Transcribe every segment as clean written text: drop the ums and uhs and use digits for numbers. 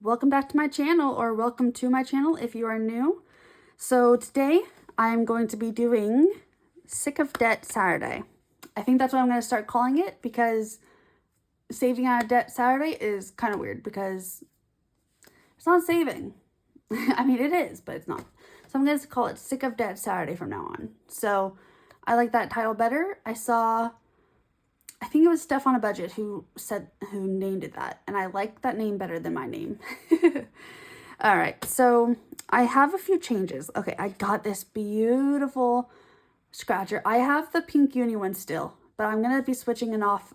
welcome back to my channel, or welcome to my channel if you are new. So today I'm going to be doing Sick of Debt Saturday. I think that's what I'm going to start calling it, because saving out of debt Saturday is kind of weird because it's not saving. I mean, it is, but it's not. So I'm going to call it Sick of Debt Saturday from now on. So I like that title better. I think it was Steph on a Budget who named it that, and I like that name better than my name. All right, so I have a few changes. Okay, I got this beautiful scratcher. I have the pink uni one still, but I'm gonna be switching it off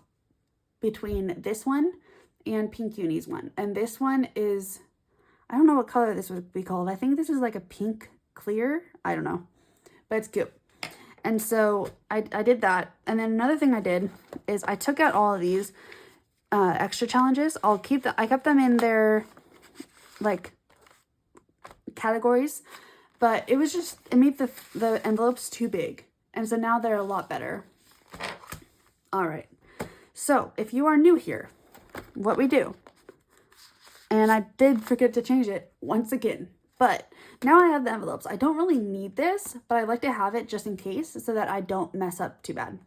between this one and pink uni's one. And this one is, I don't know what color this would be called. I think this is like a pink clear. I don't know, but it's cute. And so I did that. And then another thing I did is I took out all of these extra challenges. I kept them in their like categories, but it made the envelopes too big. And so now they're a lot better. All right. So if you are new here, what we do, and I did forget to change it once again, but now I have the envelopes. I don't really need this, but I like to have it just in case so that I don't mess up too bad.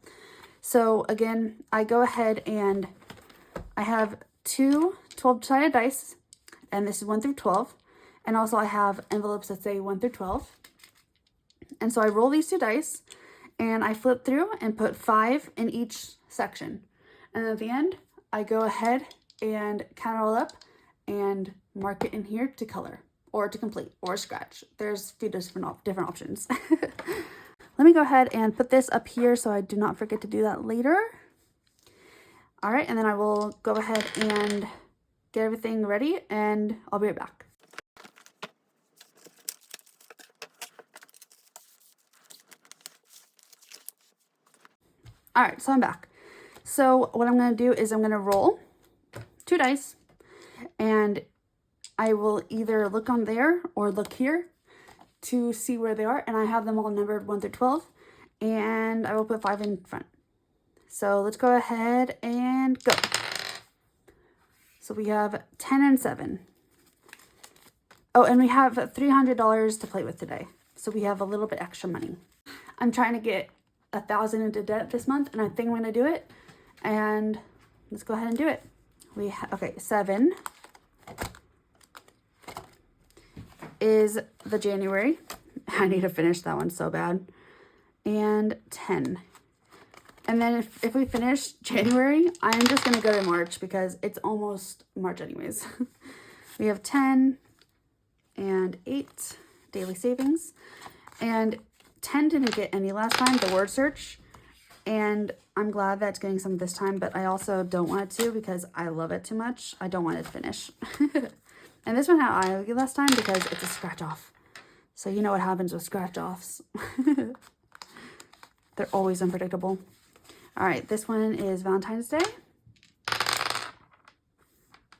So again, I go ahead and I have two 12-sided dice, and this is 1 through 12. And also I have envelopes that say 1 through 12. And so I roll these two dice and I flip through and put 5 in each section. And at the end, I go ahead and count it all up and mark it in here to color, or to complete, or scratch. There's a few different options. Let me go ahead and put this up here so I do not forget to do that later. All right, and then I will go ahead and get everything ready, and I'll be right back. All right, so I'm back. So what I'm gonna do is I'm gonna roll 2 dice, and I will either look on there or look here to see where they are. And I have them all numbered 1 through 12, and I will put 5 in front. So let's go ahead and go. So we have 10 and 7. Oh, and we have $300 to play with today. So we have a little bit extra money. I'm trying to get 1,000 into debt this month, and I think I'm gonna do it. And let's go ahead and do it. Okay, 7 is the January. I need to finish that one so bad. And 10. And then if we finish January, I'm just going to go to March because it's almost March anyways. We have 10 and 8 daily savings. And 10 didn't get any last time, the word search. And I'm glad that's getting some this time, but I also don't want it to because I love it too much. I don't want it to finish. And this one had I last time because it's a scratch off. So you know what happens with scratch offs. They're always unpredictable. All right, this one is Valentine's Day.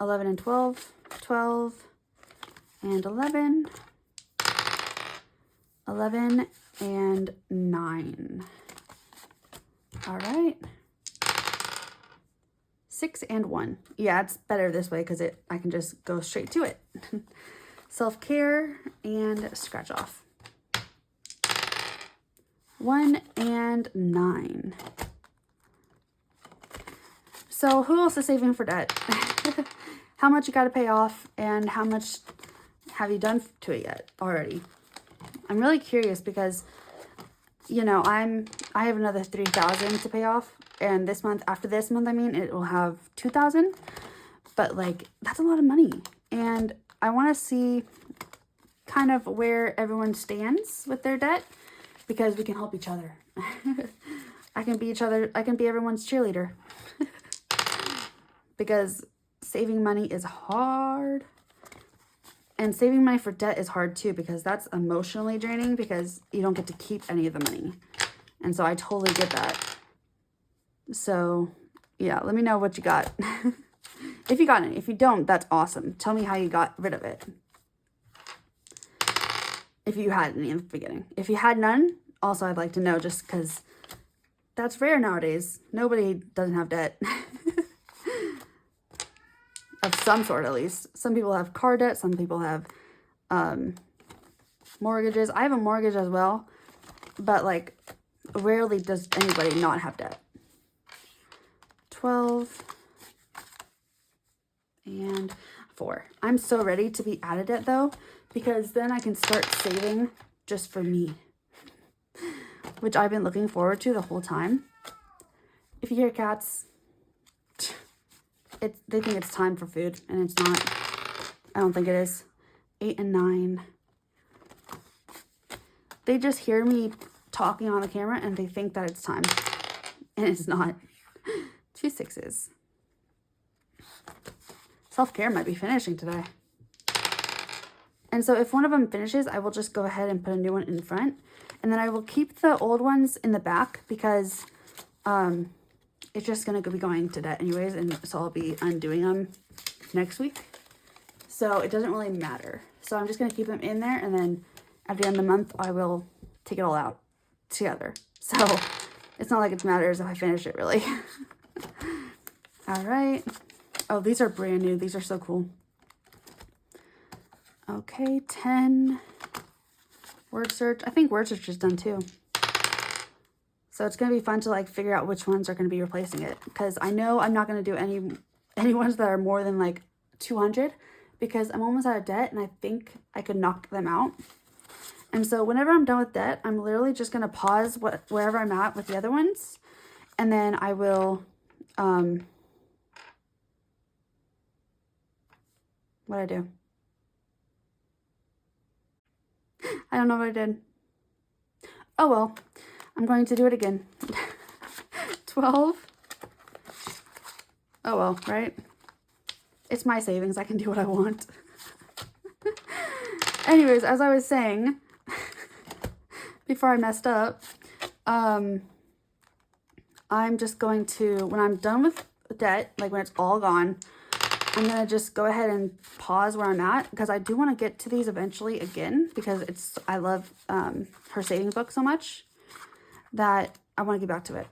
11 and 12, 12 and 11, 11 and 9. All right. 6 and 1. Yeah, it's better this way because I can just go straight to it. Self-care and scratch off. 1 and 9. So who else is saving for debt? How much you got to pay off, and how much have you done to it yet already? I'm really curious because, you know, I have another 3,000 to pay off. And this month, after this month, I mean, it will have 2,000, but like, that's a lot of money. And I want to see kind of where everyone stands with their debt, because we can help each other. I can be everyone's cheerleader. Because saving money is hard. And saving money for debt is hard too, because that's emotionally draining because you don't get to keep any of the money. And so I totally get that. So, yeah, let me know what you got. If you got any. If you don't, that's awesome. Tell me how you got rid of it. If you had any in the beginning. If you had none, also I'd like to know, just because that's rare nowadays. Nobody doesn't have debt. of some sort at least. Some people have car debt, some people have mortgages. I have a mortgage as well, but like rarely does anybody not have debt. 12 and 4. I'm so ready to be out of debt though, because then I can start saving just for me, which I've been looking forward to the whole time. If you hear cats, they think it's time for food, and it's not. I don't think it is. 8 and 9. They just hear me talking on the camera, and they think that it's time, and it's not. 2 6s. Self-care might be finishing today. And so if one of them finishes, I will just go ahead and put a new one in front, and then I will keep the old ones in the back because it's just going to be going to debt anyways, and so I'll be undoing them next week. So it doesn't really matter. So I'm just going to keep them in there, and then at the end of the month, I will take it all out together. So it's not like it matters if I finish it, really. All right. Oh, these are brand new. These are so cool. Okay, 10. Word search. I think word search is done too. So it's going to be fun to like figure out which ones are going to be replacing it. Because I know I'm not going to do any ones that are more than like 200. Because I'm almost out of debt and I think I could knock them out. And so whenever I'm done with debt, I'm literally just going to pause wherever I'm at with the other ones. And then I will... what'd I do? I don't know what I did. Oh well, I'm going to do it again. 12. Oh well, right? It's my savings. I can do what I want. Anyways, as I was saying, before I messed up, I'm just going to, when I'm done with debt, like when it's all gone, I'm going to just go ahead and pause where I'm at, because I do want to get to these eventually again, because I love her savings book so much that I want to get back to it.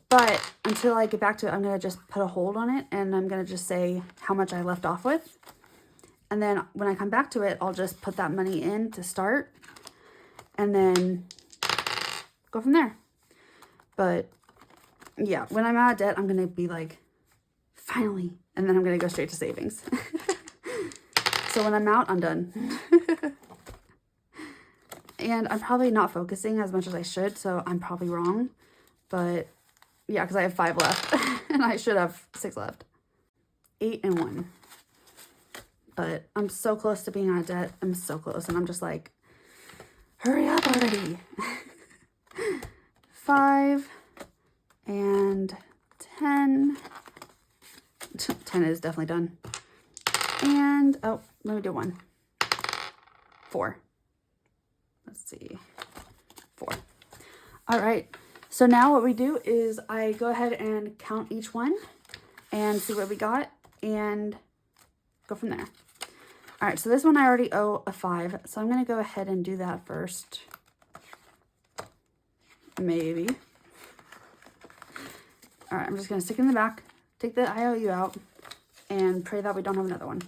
But until I get back to it, I'm going to just put a hold on it, and I'm going to just say how much I left off with. And then when I come back to it, I'll just put that money in to start, and then go from there. But yeah, when I'm out of debt, I'm going to be like, finally. And then I'm going to go straight to savings. So when I'm out, I'm done. And I'm probably not focusing as much as I should, so I'm probably wrong. But yeah, because I have 5 left. And I should have 6 left. 8 and 1. But I'm so close to being out of debt. I'm so close. And I'm just like, hurry up already. 5 and 10. 10 is definitely done. And, oh, let me do 1. 4. Let's see. 4. All right. So now what we do is I go ahead and count each one and see what we got and go from there. All right. So this one I already owe a 5. So I'm going to go ahead and do that first. Maybe. All right. I'm just going to stick it in the back. Take the IOU out and pray that we don't have another one.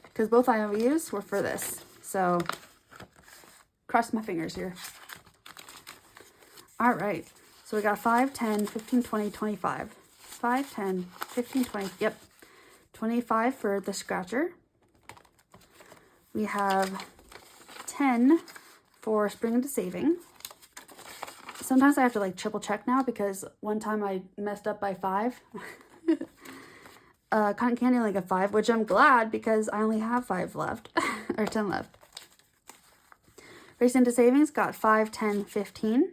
Because both IOUs were for this. So, cross my fingers here. All right. So, we got 5, 10, 15, 20, 25. 5, 10, 15, 20. Yep. 25 for the scratcher. We have 10 for spring into saving. Sometimes I have to like triple check now because one time I messed up by 5. Cotton candy only got 5, which I'm glad because I only have 5 left, or 10 left. Race into savings got 5, 10, 15.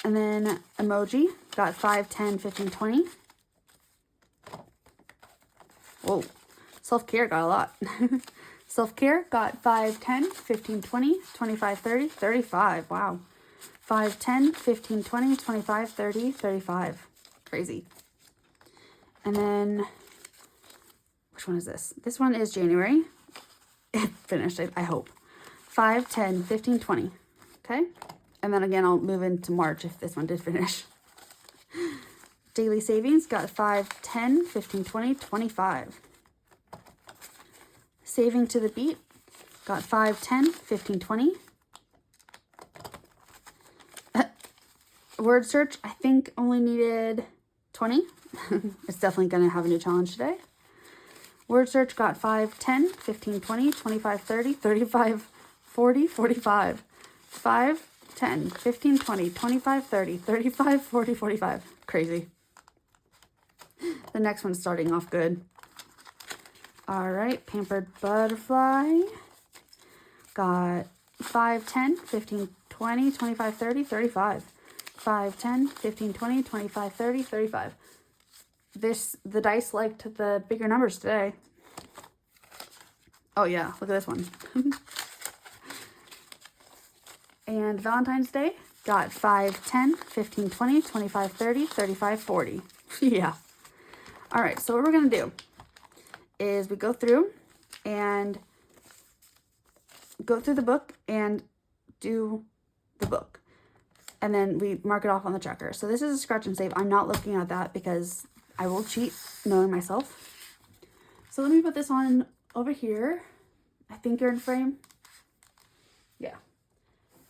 And then emoji got 5, 10, 15, 20. Whoa, self-care got a lot. Self-care got 5, 10, 15, 20, 25, 30, 35. Wow. 5, 10, 15, 20, 25, 30, 35. Crazy. And then, which one is this? This one is January. It finished, I hope. 5, 10, 15, 20. Okay? And then again, I'll move into March if this one did finish. Daily savings got 5, 10, 15, 20, 25. Saving to the beat got 5, 10, 15, 20. Word search, I think only needed 20. It's definitely going to have a new challenge today. Word search got 5, 10, 15, 20, 25, 30, 35, 40, 45. 5, 10, 15, 20, 25, 30, 35, 40, 45. Crazy. The next one's starting off good. All right, Pampered Butterfly. Got 5, 10, 15, 20, 25, 30, 35. 5, 10, 15, 20, 25, 30, 35. The dice liked the bigger numbers today. Oh yeah, look at this one. And Valentine's Day got 5, 10, 15, 20, 25, 30, 35, 40. Yeah. All right, so what we're going to do is we go through the book and do the book. And then we mark it off on the tracker. So this is a scratch and save. I'm not looking at that because I will cheat, knowing myself. So let me put this on over here. I think you're in frame. Yeah.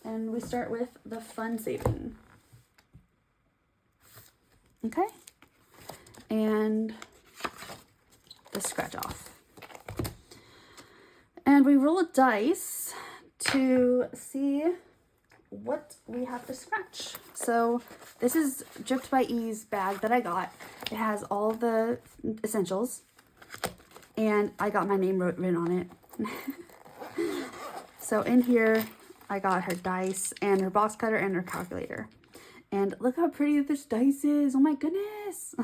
And we start with the fun saving. Okay. And the scratch off. And we roll a dice to see what we have to scratch. So this is Dripped by E's bag that I got. It has all the essentials. And I got my name written on it. So in here, I got her dice and her box cutter and her calculator. And look how pretty this dice is. Oh my goodness.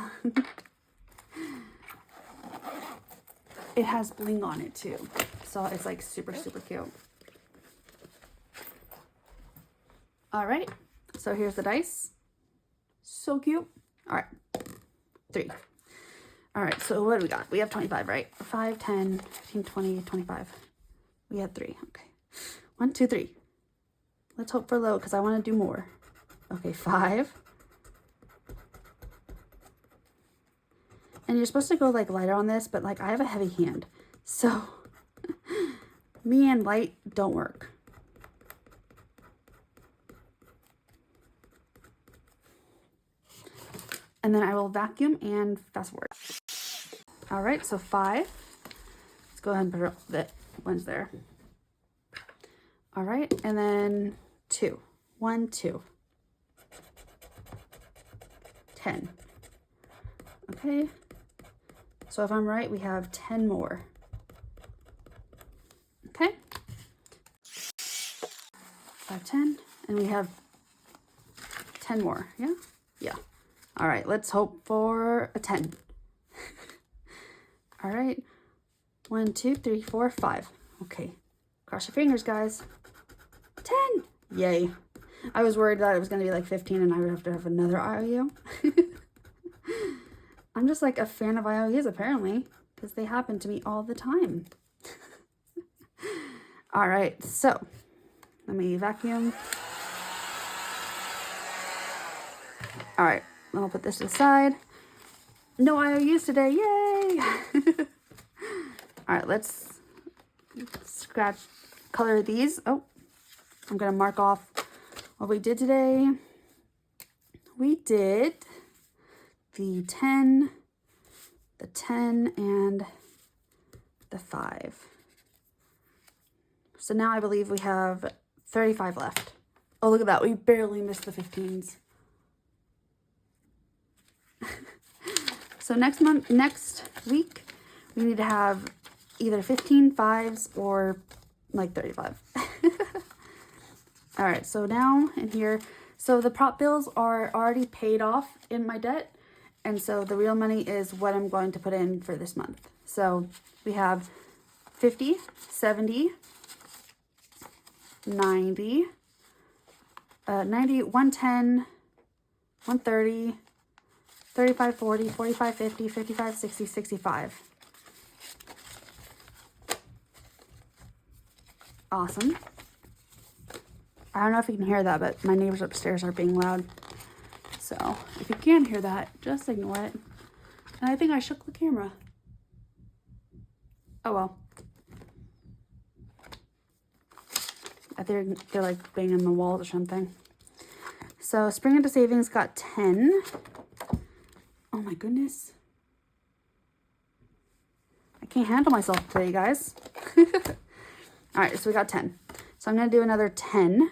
It has bling on it too. So it's like super, super cute. All right. So here's the dice. So cute. All right. 3. All right. So what do we got? We have 25, right? 5, 10, 15, 20, 25. We had 3. Okay. 1, 2, 3. Let's hope for low because I want to do more. Okay, 5. And you're supposed to go like lighter on this, but like I have a heavy hand. So me and light don't work. And then I will vacuum and fast forward. All right, so 5. Let's go ahead and put the ones there. All right, and then 2. 1, 2. 10. Okay. So if I'm right, we have 10 more. Okay. 5, 10, and we have 10 more. Yeah? Yeah. All right, let's hope for a 10. All right. 1, 2, 3, 4, 5. Okay. Cross your fingers, guys. 10. Yay. I was worried that it was going to be like 15 and I would have to have another IOU. I'm just like a fan of IOUs apparently, because they happen to me all the time. All right, so let me vacuum. All right, I'll put this aside. No IOUs today, yay! All right, let's scratch, color these. Oh, I'm gonna mark off what we did today. We did the 10, and the 5. So now I believe we have 35 left. Oh, look at that. We barely missed the 15s. So next week, we need to have either 15 5s or like 35. All right, so now in here, so the prop bills are already paid off in my debt. And so the real money is what I'm going to put in for this month. So we have 50, 70, 90, 90, 110, 130, 35, 40, 45, 50, 55, 60, 65. Awesome. I don't know if you can hear that, but my neighbors upstairs are being loud. So if you can hear that, just ignore it. And I think I shook the camera. Oh well. They're like banging the walls or something. So Spring Into Savings got 10. Oh my goodness. I can't handle myself today, guys. Alright, so we got 10. So I'm going to do another 10.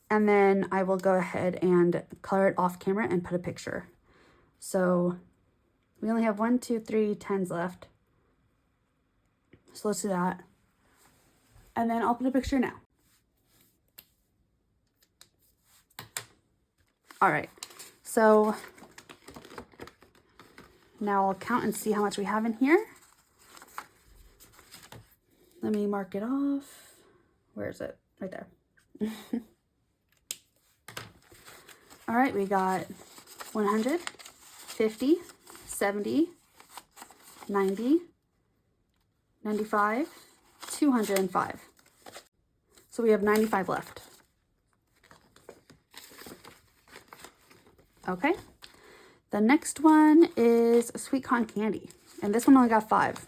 And then I will go ahead and color it off camera and put a picture. So we only have 1, 2, 3 10s left. So let's do that. And then I'll put a picture now. All right, so now I'll count and see how much we have in here. Let me mark it off. Where is it? Right there. All right, we got 100, 50, 70, 90, 95, 205. So we have 95 left. Okay. The next one is Sweet Cotton Candy. And this one only got 5.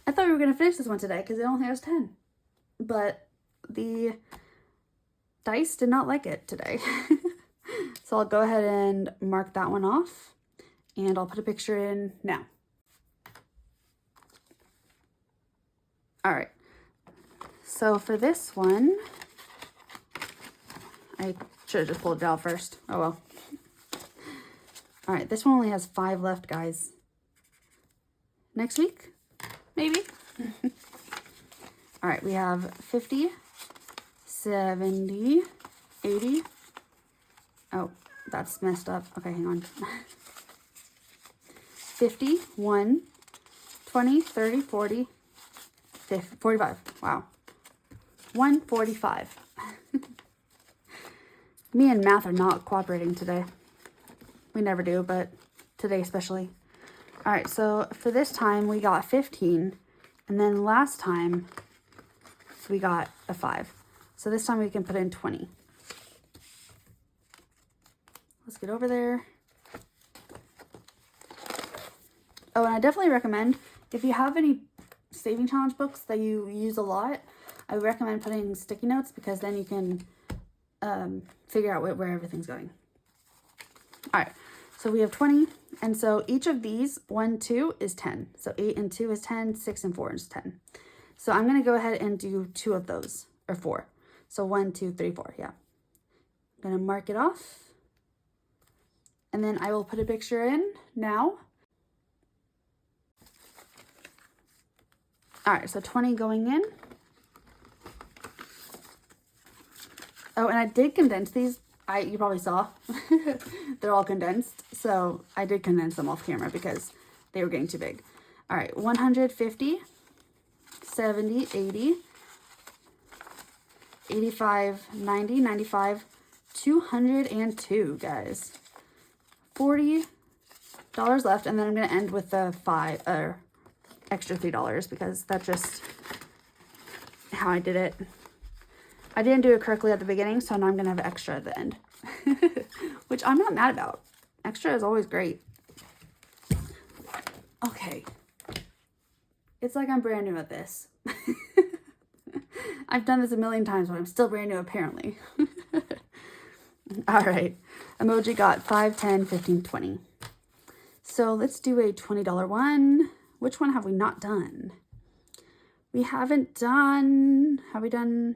I thought we were going to finish this one today because it only has 10. But the dice did not like it today. So I'll go ahead and mark that one off. And I'll put a picture in now. All right. So for this one, I should have just pulled it out first. Oh well. All right, this one only has 5 left, guys. Next week, maybe. All right, we have 50, 70, 80. Oh, that's messed up. Okay, hang on. 50, 1, 20, 30, 40, 50, 45. Wow. 145. Me and math are not cooperating today. We never do, but today especially. All right, so for this time we got 15, and then last time we got a 5. So this time we can put in 20. Let's get over there. Oh, and I definitely recommend, if you have any saving challenge books that you use a lot, I would recommend putting sticky notes because then you can figure out where everything's going. All right, so we have 20, and so each of these, 1, 2 is 10. So 8 and 2 is 10, 6 and 4 is 10. So I'm going to go ahead and do 2 of those, or 4. So 1, 2, 3, 4, yeah. I'm going to mark it off. And then I will put a picture in now. All right, so 20 going in. Oh, and I did condense these. You probably saw. They're all condensed. So I did condense them off camera because they were getting too big. All right, 150, 70, 80, 85, 90, 95, 202, guys. $40 left, and then I'm going to end with the extra $3 because that's just how I did it. I didn't do it correctly at the beginning, so now I'm going to have extra at the end. Which I'm not mad about. Extra is always great. Okay. It's like I'm brand new at this. I've done this a million times, but I'm still brand new apparently. All right. Emoji got 5, 10, 15, 20. So let's do a $20 one. Which one have we not done? We haven't done... Have we done...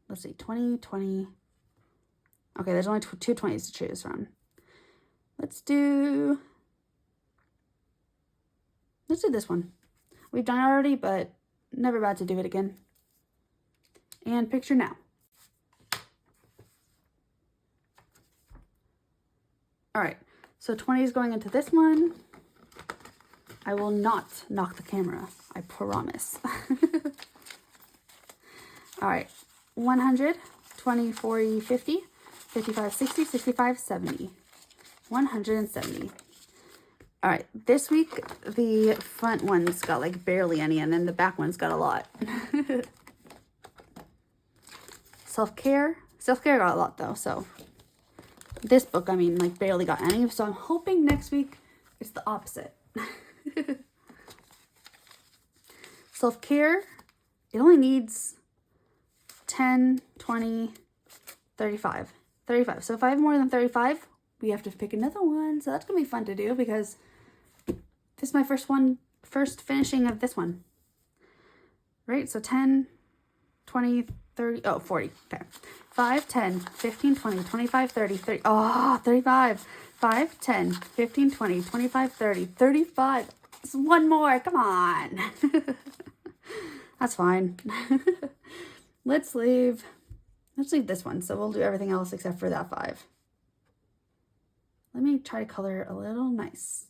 Let's see, 20, 20. Okay, there's only 2 20s to choose from. Let's do this one. We've done it already, but never bad to do it again. And picture now. All right, so 20 is going into this one. I will not knock the camera, I promise. All right. 100, 20, 40, 50, 55, 60, 65, 70. 170. All right, this week, the front one's got like barely any, and then the back one's got a lot. Self-care got a lot though, so This book, I mean, like barely got any. So I'm hoping next week it's the opposite. Self-care, it only needs 10, 20, 35. 35. So if I have more than 35, we have to pick another one. So that's going to be fun to do because this is my first finishing of this one. Right? So 10, 20, 30, oh, 40. Okay. 5, 10, 15, 20, 25, 30, 30. Oh, 35. 5, 10, 15, 20, 25, 30, 35. It's one more. Come on. That's fine. Let's leave this one. So we'll do everything else except for that 5. Let me try to color a little nice.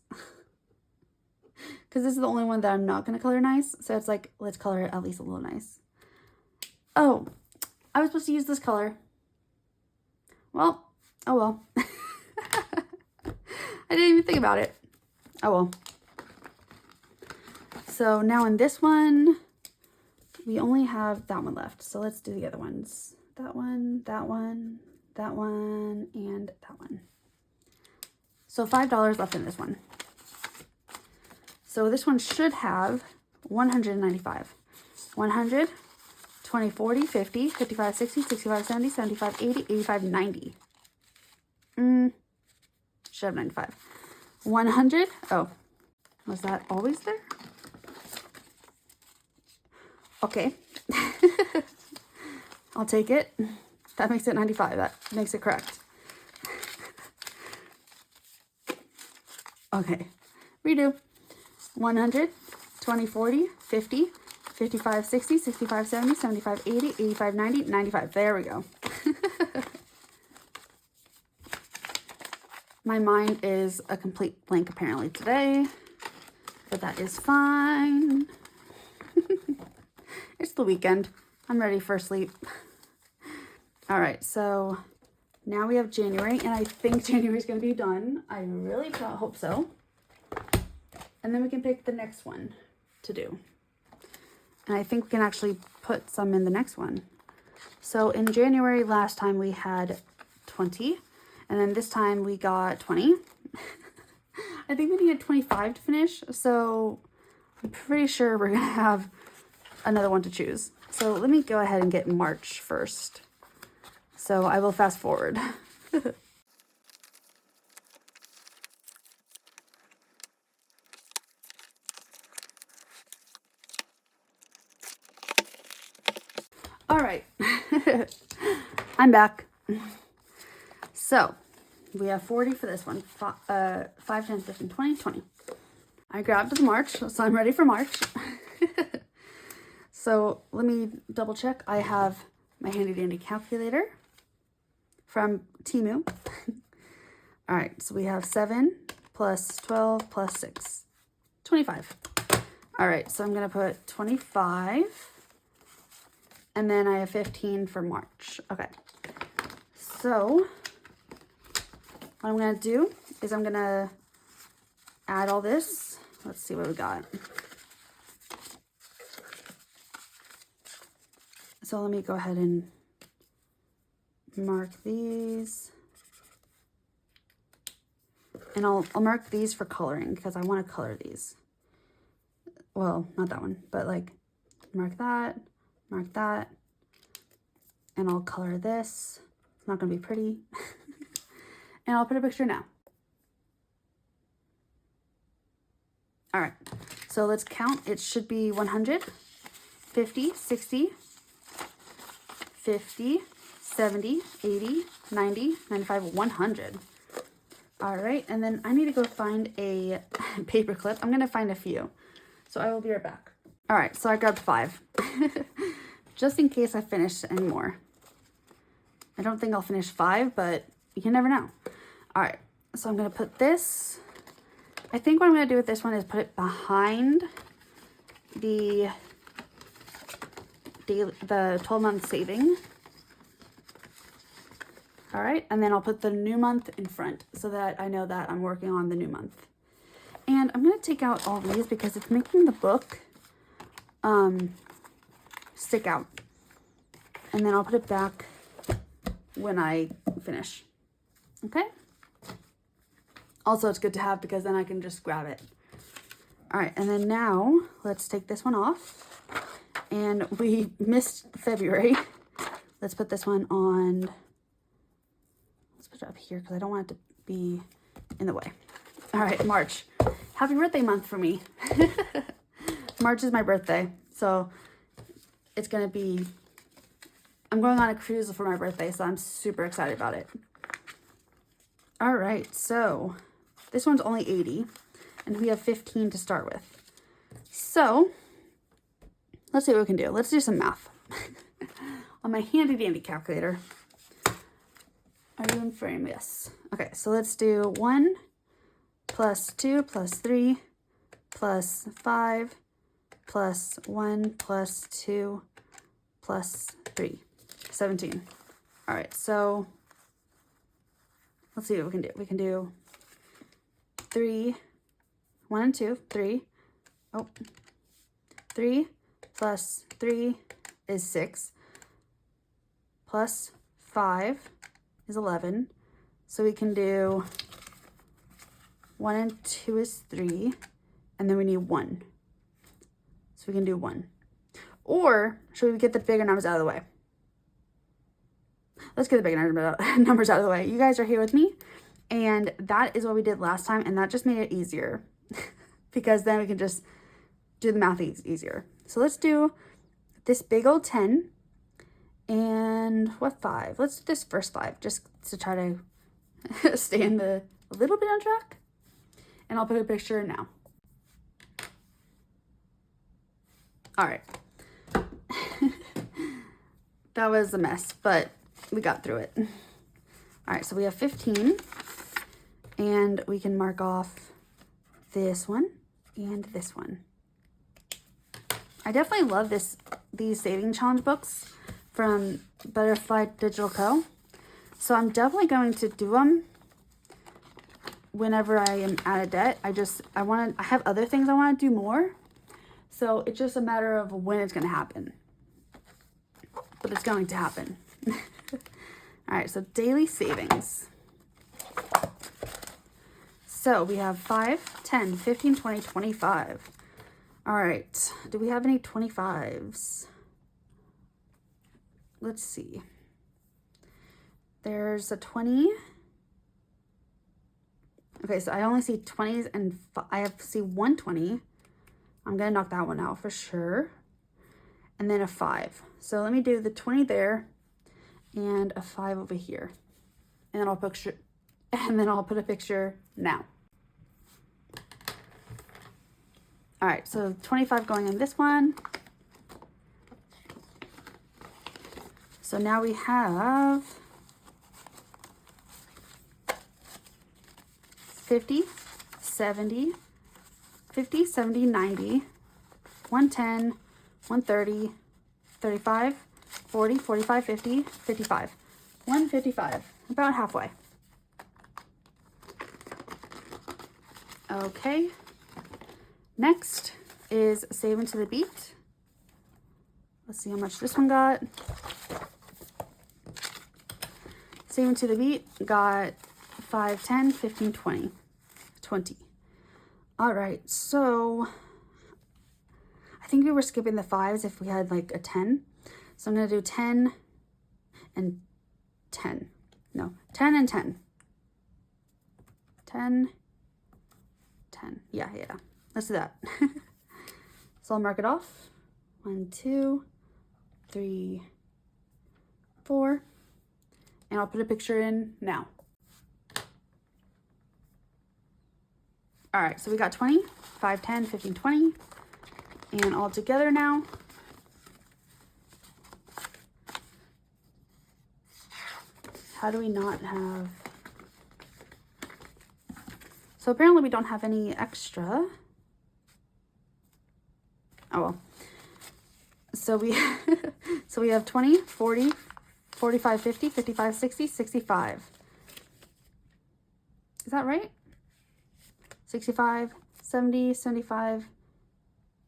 Because this is the only one that I'm not going to color nice. So it's like, let's color it at least a little nice. Oh, I was supposed to use this color. Well, oh well. I didn't even think about it. Oh well. So now in this one, we only have that one left. So let's do the other ones. That one, that one, that one, and that one. So $5 left in this one. So this one should have 195. 100, 20, 40, 50, 55, 60, 65, 70, 75, 80, 85, 90. Should have 95. 100. Oh, was that always there? Okay. I'll take it. That makes it 95. That makes it correct. Okay. Redo. 100, 20, 40, 50, 55, 60, 65, 70, 75, 80, 85, 90, 95. There we go. My mind is a complete blank apparently today, but that is fine. It's the weekend. I'm ready for sleep. All right, so now we have January, and I think January is going to be done. I really hope so. And then we can pick the next one to do. And I think we can actually put some in the next one. So in January last time we had 20. And then this time we got 20. I think we needed 25 to finish. So I'm pretty sure we're going to have another one to choose. So let me go ahead and get March first. So I will fast forward. All right. I'm back. So we have 40 for this one. 5, 10, 15, 20, 20. I grabbed the March, so I'm ready for March. So let me double check. I have my handy dandy calculator from Temu. All right, so we have 7 plus 12 plus 6, 25. All right, so I'm gonna put 25, and then I have 15 for March. Okay, so what I'm gonna do is I'm gonna add all this. Let's see what we got. So let me go ahead and mark these. And I'll mark these for coloring because I want to color these. Well, not that one, but like mark that, and I'll color this. It's not going to be pretty. And I'll put a picture now. All right, so let's count. It should be 100, 50, 60, 50, 70, 80, 90, 95, 100. All right, and then I need to go find a paper clip. I'm gonna find a few, so I will be right back. All right, so I grabbed 5, just in case I finish any more. I don't think I'll finish 5, but you never know. All right, so I'm gonna put this. I think what I'm gonna do with this one is put it behind the 12-month saving. All right, and then I'll put the new month in front so that I know that I'm working on the new month. And I'm gonna take out all these because it's making the book stick out. And then I'll put it back when I finish. Okay. Also, it's good to have because then I can just grab it. All right, and then now let's take this one off. And we missed February. Let's put this one on. Let's put it up here because I don't want it to be in the way. All right, March. Happy birthday month for me. March is my birthday, so it's gonna be, I'm going on a cruise for my birthday, so I'm super excited about it. All right, so this one's only 80, and we have 15 to start with. So let's see what we can do. Let's do some math on my handy dandy calculator. Are you in frame? Yes. Okay, so let's do 1 plus 2 plus 3 plus 5 plus 1 plus 2 plus 3. 17. All right, so let's see what we can do. We can do 3, 1 and 2, 3. Oh, 3 plus 3 is 6. Plus 5 is 11. So we can do 1 and 2 is 3. And then we need 1. So we can do 1. Or should we get the bigger numbers out of the way? Let's get the bigger numbers out of the way. You guys are here with me. And that is what we did last time. And that just made it easier. Because then we can just do the math easier. So let's do this big old 10. And what 5? Let's do this first 5. Just to try to stay in a little bit on track. And I'll put a picture now. All right. That was a mess, but we got through it. All right, so we have 15, and we can mark off this one and this one. I definitely love these saving challenge books from Butterfly Digital Co. So I'm definitely going to do them whenever I am out of debt. I have other things I want to do more. So it's just a matter of when it's going to happen. But it's going to happen. All right, so daily savings. So we have 5, 10, 15, 20, 25. All right, do we have any 25s? Let's see. There's a 20. Okay, so I only see 20s and I see 120. I'm going to knock that one out for sure. And then a 5. So let me do the 20 there and a 5 over here. And then I'll put a picture now. All right, so 25 going in this one. So now we have 50, 70, 50, 70, 90, 110, 130, 35, 40, 45, 50, 55. 155, about halfway. Okay. Next is Saving to the Beat. Let's see how much this one got. Saving to the Beat got 5, 10, 15, 20. 20. All right, so I think we were skipping the 5s if we had like a 10. So I'm going to do 10 and 10. No, 10 and 10. 10, 10. Yeah. Let's do that. So I'll mark it off. 1, 2, 3, 4. And I'll put a picture in now. All right, so we got 20, 5, 10, 15, 20. And all together now. How do we not have... So apparently we don't have any extra. Oh well. So we have 20, 40, 45, 50, 55, 60, 65. Is that right? 65, 70, 75,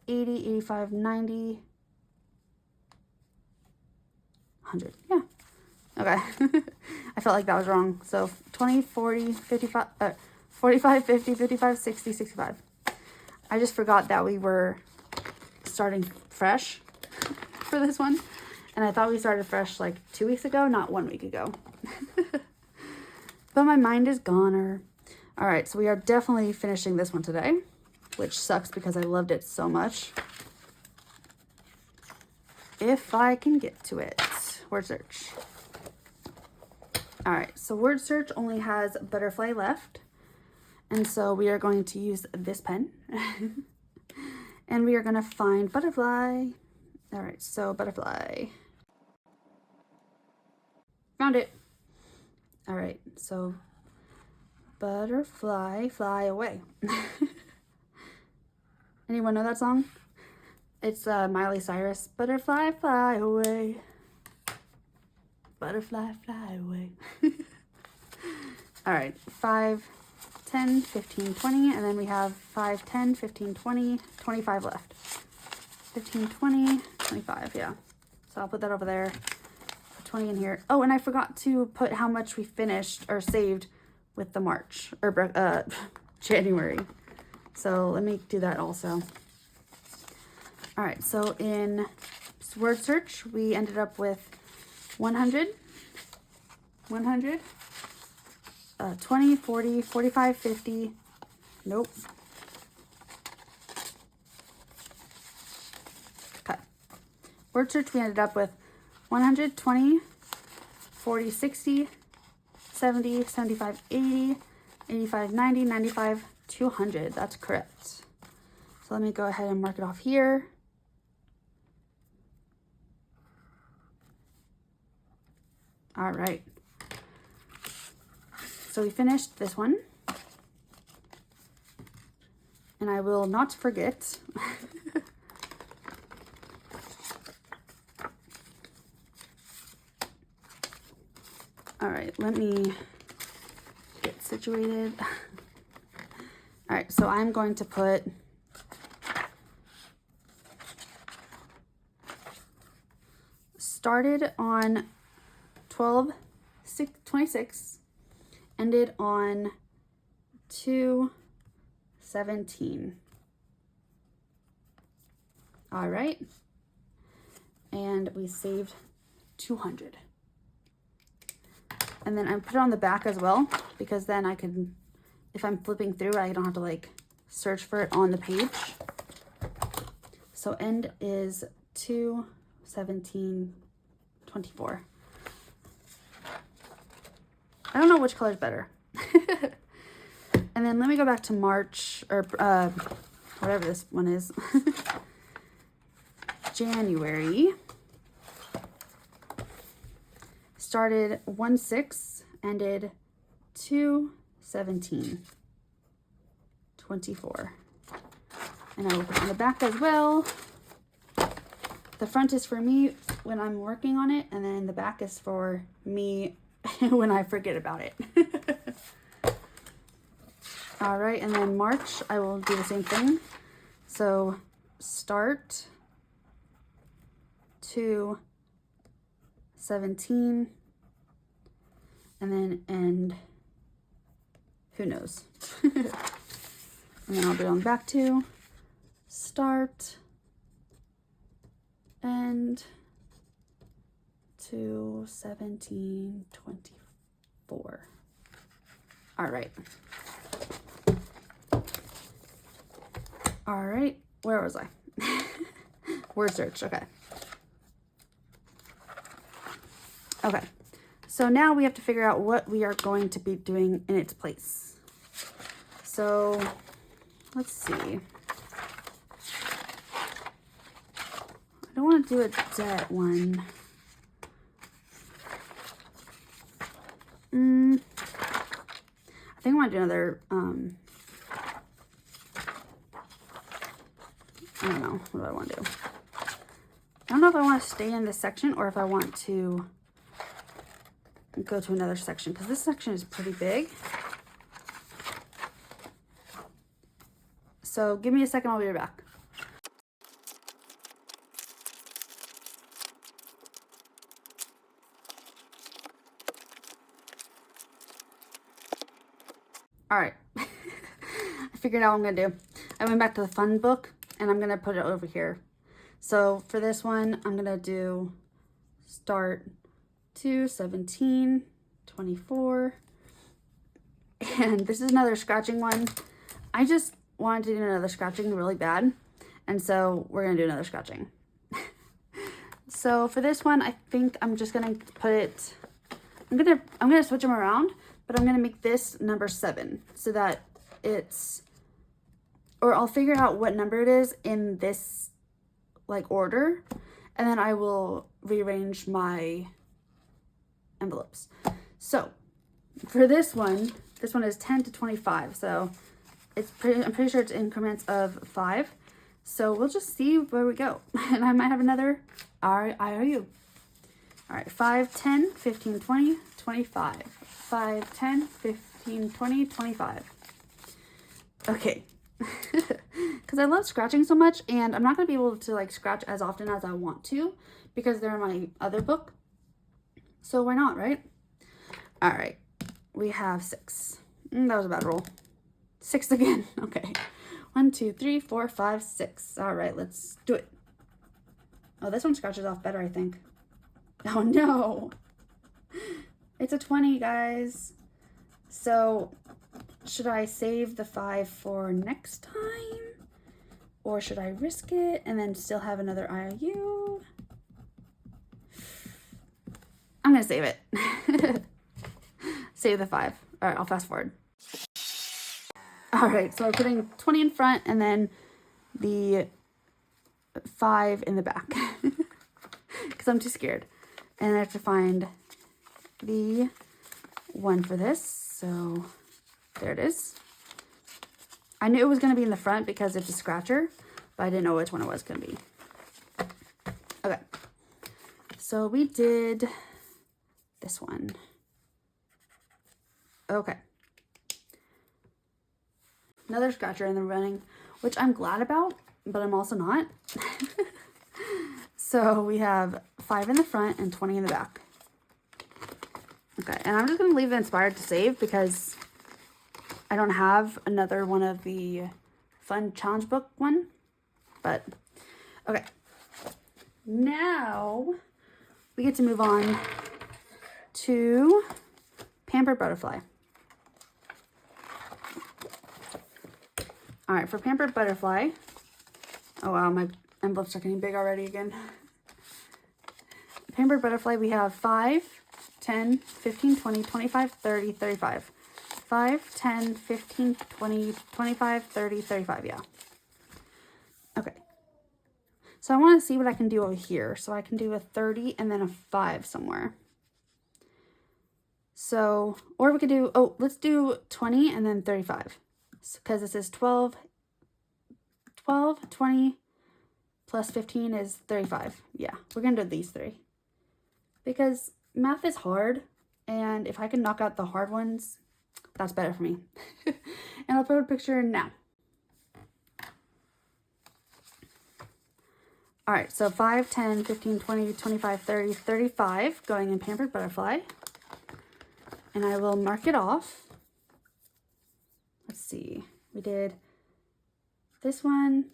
80, 85, 90, 100. Yeah. Okay. I felt like that was wrong. So 20, 40, 55, 45, 50, 55, 60, 65. I just forgot that we were starting fresh for this one. And I thought we started fresh like 2 weeks ago, not 1 week ago. But my mind is goner. All right, so we are definitely finishing this one today, which sucks because I loved it so much. If I can get to it. Word search. All right, so word search only has butterfly left. And so we are going to use this pen. And we are going to find butterfly. All right, so butterfly. Found it. All right, so butterfly, fly away. Anyone know that song? It's Miley Cyrus. Butterfly, fly away. Butterfly, fly away. All right, 5, 10, 15, 20, and then we have 5, 10, 15, 20, 25 left. 15, 20, 25, yeah. So I'll put that over there. Put 20 in here. Oh, and I forgot to put how much we finished or saved with the March, or January. So let me do that also. All right, so in word search, we ended up with 100, 20, 40, 45, 50, nope. Okay. Word search, we ended up with 120, 40, 60, 70, 75, 80, 85, 90, 95, 200. That's correct. So let me go ahead and mark it off here. All right. So we finished this one. And I will not forget. All right, let me get situated. All right, so I'm going to put started on 12/26, ended on 2/17. All right, and we saved 200. And then I put it on the back as well, because then I can, if I'm flipping through, I don't have to like search for it on the page. So end is 2/17/24. I don't know which color is better. And then let me go back to March, or whatever this one is. January. Started 1/6, ended 2/17/24. And I will put it on the back as well. The front is for me when I'm working on it, and then the back is for me when I forget about it. All right, and then March, I will do the same thing. So start 2/17, and then end, who knows? And then I'll do it on the back too. Start, end, 2/17/24. All right. All right, where was I? Word search, okay. Okay, so now we have to figure out what we are going to be doing in its place. So let's see. I don't want to do a debt one. I think I want to do another, I don't know. What do I want to do? I don't know if I want to stay in this section or if I want to go to another section, because this section is pretty big. So give me a second, I'll be right back. All right. I figured out what I'm gonna do. I went back to the fun book and I'm gonna put it over here. So for this one, I'm gonna do start 2, 17, 24. And this is another scratching one. I just wanted to do another scratching really bad. And so we're gonna do another scratching. So for this one, I think I'm just gonna put it, I'm gonna switch them around, but I'm gonna make this number 7 so that it's, or I'll figure out what number it is in this like order, and then I will rearrange my envelopes. So for this one is 10 to 25. So I'm pretty sure it's increments of 5. So we'll just see where we go. And I might have another IOU. All right, 5, 10, 15, 20, 25. 5, 10, 15, 20, 25. Okay. Because I love scratching so much, and I'm not going to be able to like scratch as often as I want to because they're in my other book. So why not, right? All right. We have 6. That was a bad roll. 6 again. Okay. 1, 2, 3, 4, 5, 6. All right, let's do it. Oh, this one scratches off better, I think. Oh no. It's a 20, guys. So should I save the 5 for next time? Or should I risk it and then still have another IOU? I'm gonna save it. Save the 5. All right, I'll fast forward. All right, so I'm putting 20 in front and then the 5 in the back because I'm too scared. And I have to find the 1 for this. So there it is. I knew it was going to be in the front because it's a scratcher, but I didn't know which one it was going to be. Okay, so we did this one. Okay. Another scratcher in the running, which I'm glad about, but I'm also not. So we have 5 in the front and 20 in the back. Okay, and I'm just going to leave the inspired to save because I don't have another one of the fun challenge book one. But, okay. Now we get to move on to Pampered Butterfly. All right, for Pampered Butterfly, oh wow, my envelopes are getting big already again. Pampered Butterfly, we have 5, 10, 15, 20, 25, 30, 35. 5, 10, 15, 20, 25, 30, 35, yeah. Okay. So I want to see what I can do over here. So I can do a 30 and then a 5 somewhere. So, or we could do, oh, let's do 20 and then 35. Because this is 12, 20 plus 15 is 35. Yeah, we're going to do these 3. Because math is hard, and if I can knock out the hard ones, that's better for me. And I'll put a picture now. All right, so 5, 10, 15, 20, 25, 30, 35 going in Pampered Butterfly. And I will mark it off. Let's see, we did this one,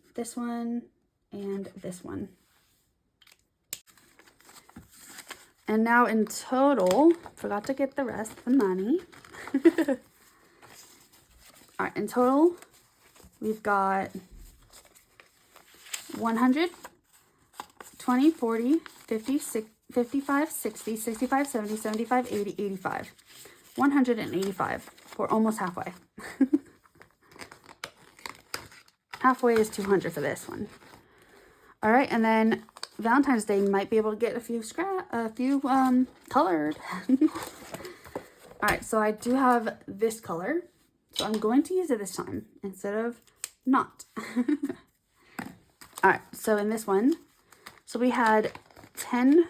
and this one. And now in total, forgot to get the rest of the money. All right, in total, we've got 100, 20, 40, 50, 55, 60, 65, 70, 75, 80, 85. 185. We're almost halfway. Halfway is 200 for this one. All right, and then Valentine's Day might be able to get a few colored. All right, so I do have this color, so I'm going to use it this time instead of not. All right, so in this one, so we had 10,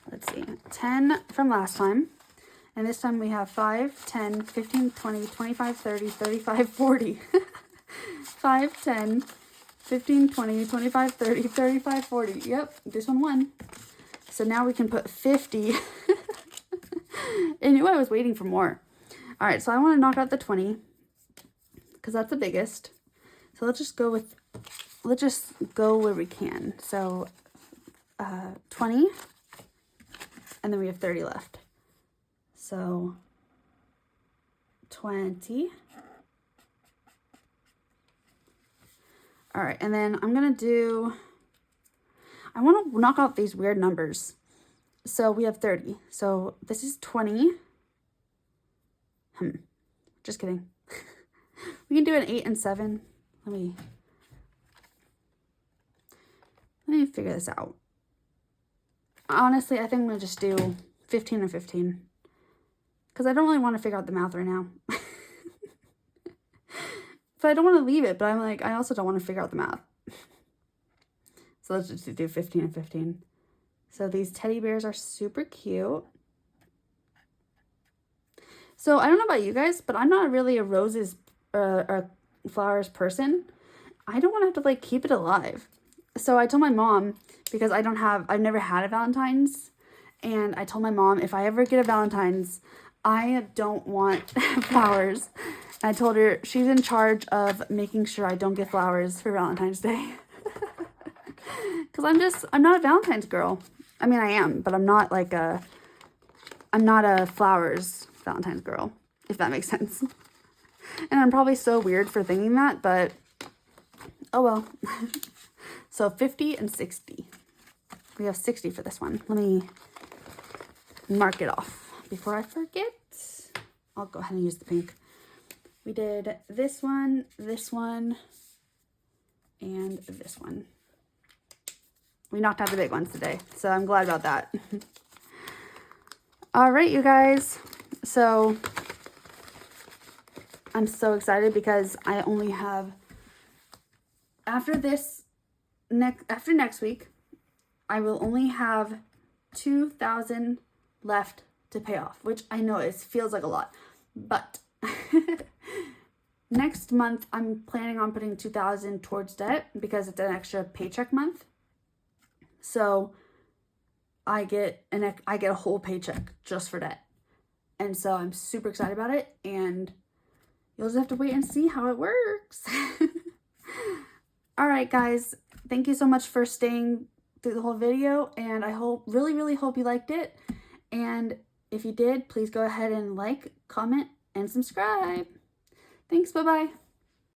let's see, 10 from last time. And this time we have 5, 10, 15, 20, 25, 30, 35, 40. 5, 10, 15, 20, 25, 30, 35, 40. Yep, this one won. So now we can put 50. I knew I was waiting for more. All right, so I want to knock out the 20 because that's the biggest. So let's just go where we can. So 20, and then we have 30 left. So 20. All right, and then I want to knock out these weird numbers. So we have 30. So this is 20. Just kidding. We can do an 8 and 7. Let me figure this out. Honestly, I think I'm going to just do 15 and 15. Because I don't really want to figure out the math right now. But I don't want to leave it, but I'm like, I also don't want to figure out the math. So let's just do 15 and 15. So these teddy bears are super cute. So I don't know about you guys, but I'm not really a roses or flowers person. I don't want to have to like keep it alive. So I told my mom, because I've never had a Valentine's, and I told my mom if I ever get a Valentine's, I don't want flowers. And I told her she's in charge of making sure I don't get flowers for Valentine's Day. Because I'm not a Valentine's girl. I mean, I am, but I'm not a flowers Valentine's girl, if that makes sense. And I'm probably so weird for thinking that, but oh well. So 50 and 60. We have 60 for this one. Let me mark it off before I forget. I'll go ahead and use the pink. We did this one, and this one. We knocked out the big ones today, so I'm glad about that. All right, you guys. So I'm so excited because I only have, after next week, I will only have 2,000 left to pay off, which I know it feels like a lot, but next month I'm planning on putting 2,000 towards debt because it's an extra paycheck month. So I get a whole paycheck just for debt. And so I'm super excited about it, and you'll just have to wait and see how it works. All right, guys, thank you so much for staying through the whole video, and I really hope you liked it. And if you did, please go ahead and like, comment, and subscribe. Thanks, bye-bye.